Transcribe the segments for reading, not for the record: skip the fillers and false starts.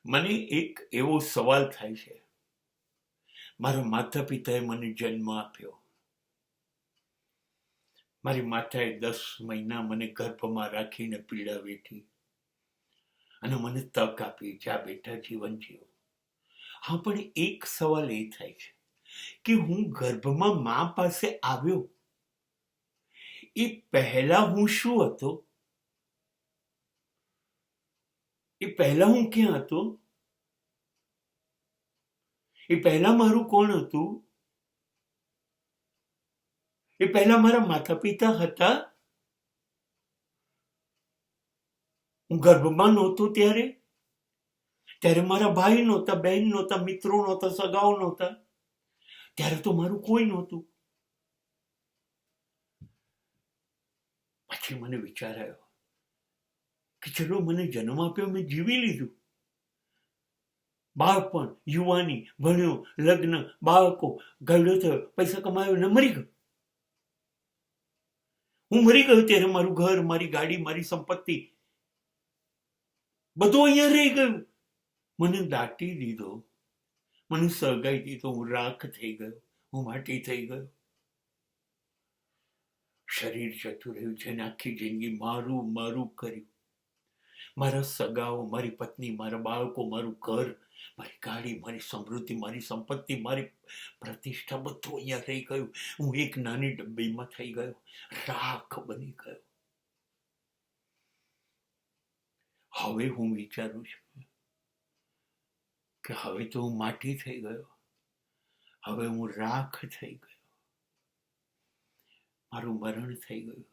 મને એક એવો સવાલ થાય છે. મારા માતા પિતાએ મને જન્મ આપ્યો. મારી માતાએ 10 મહિના મને ગર્ભમાં રાખીને પીડા વેઠી અને મને તક આપી, જા બેટા જીવન જીવો. હા, પણ એક સવાલ એ થાય છે કે હું ગર્ભમાં મા પાસે આવ્યો એ પહેલા હું શું હતો? એ પહેલા હું ક્યાં હતો? એ પહેલા મારું કોણ હતું? એ પહેલા મારા માતા પિતા હતા? હું ગર્ભમાં નહોતો ત્યારે મારા ભાઈ નહોતા, બહેન નહોતા, મિત્રો નહોતા, સગાઓ નહોતા. ત્યારે તો મારું કોઈ નહોતું. પછી મને વિચાર આવ્યો કે ચલો, મને જન્મ આપ્યો, મેં જીવી લીધું. બાળપણ, યુવાની, ભણ્યો, લગ્ન, બાળકો, ઘરડો થયો, પૈસા કમાયો ને મરી ગયો. હું મરી ગયો ત્યારે મારું ઘર, મારી ગાડી, મારી સંપત્તિ બધું અહીંયા રહી ગયું. મને દાટી દીધો, મને સળગાઈ દીધો, હું રાખ થઈ ગયો, હું માટી થઈ ગયો. શરીર જતું રહ્યું, જેને આખી જિંદગી મારું મારું કર્યું. મારા સગાઓ, મારી પત્ની, મારા બાળકો, મારું ઘર, મારી ગાડી, મારી સમૃદ્ધિ, મારી સંપત્તિ, મારી પ્રતિષ્ઠા બધું અહીંયા રહી ગયું. હું એક નાની ડબ્બીમાં થઈ ગયો, રાખ બની ગયો. હવે હું વિચારું છું કે હવે તો હું માટી થઈ ગયો, હવે હું રાખ થઈ ગયો, મારું મરણ થઈ ગયું,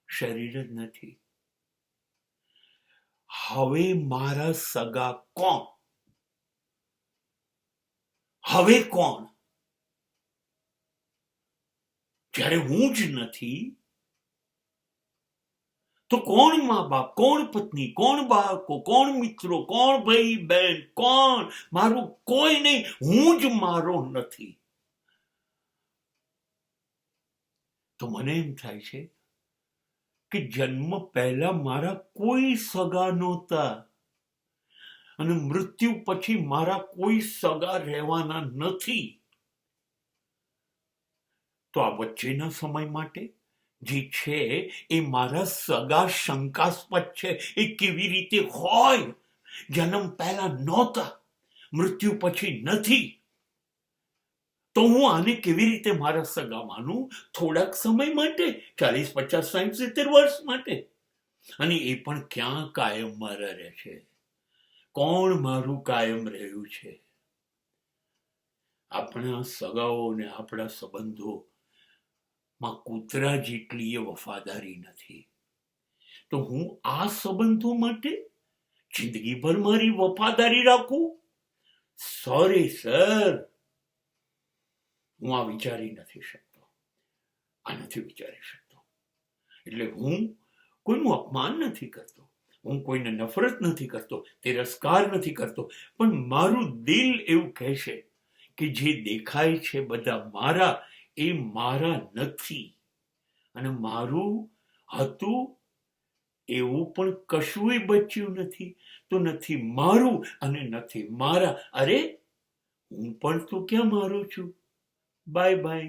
શરીર જ નથી. હવે મારા સગા કોણ? હવે કોણ? જ્યારે હું જ નથી તો કોણ મા બાપ, કોણ પત્ની, કોણ બાળકો, કોણ મિત્રો, કોણ ભાઈ બહેન, કોણ? મારું કોઈ નહીં, હું જ મારો નથી. તો મને એમ થાય છે કે જન્મ પહેલા મારા કોઈ સગા નહોતા અને મૃત્યુ પછી મારા કોઈ સગા રહેવાના નથી. તો આ વચ્ચેના સમય માટે જે છે એ મારા સગા શંકાસ્પદ છે. એ કેવી રીતે હોય? જન્મ પહેલા નહોતા, મૃત્યુ પછી નથી, તો હું આને કેવી રીતે મારા સગા માનું? થોડાક સમય માટે, 40, 50, 60, 70 વર્ષ માટે. અને એ પણ ક્યાં કાયમ મારા રહે છે? કોણ મારું કાયમ રહ્યું છે? આપણા સગાઓ ને આપણા સંબંધો માં કૂતરા જેટલી એ વફાદારી નથી. તો હું આ સંબંધો માટે જિંદગીભર મારી વફાદારી રાખું? સોરી સર, હું આ વિચારી નથી શકતો, આ નથી વિચારી શકતો. એટલે હું કોઈનું અપમાન નથી કરતો, હું કોઈને નફરત નથી કરતો, તિરસ્કાર નથી કરતો, પણ મારું દિલ એવું કહેશે કે જે દેખાય છે બધા મારા, એ મારા નથી. અને મારું હતું એવું પણ કશુંય બચ્યું નથી. તો નથી મારું અને નથી મારા. અરે, હું પણ તો ક્યાં મારો છું? Bye bye.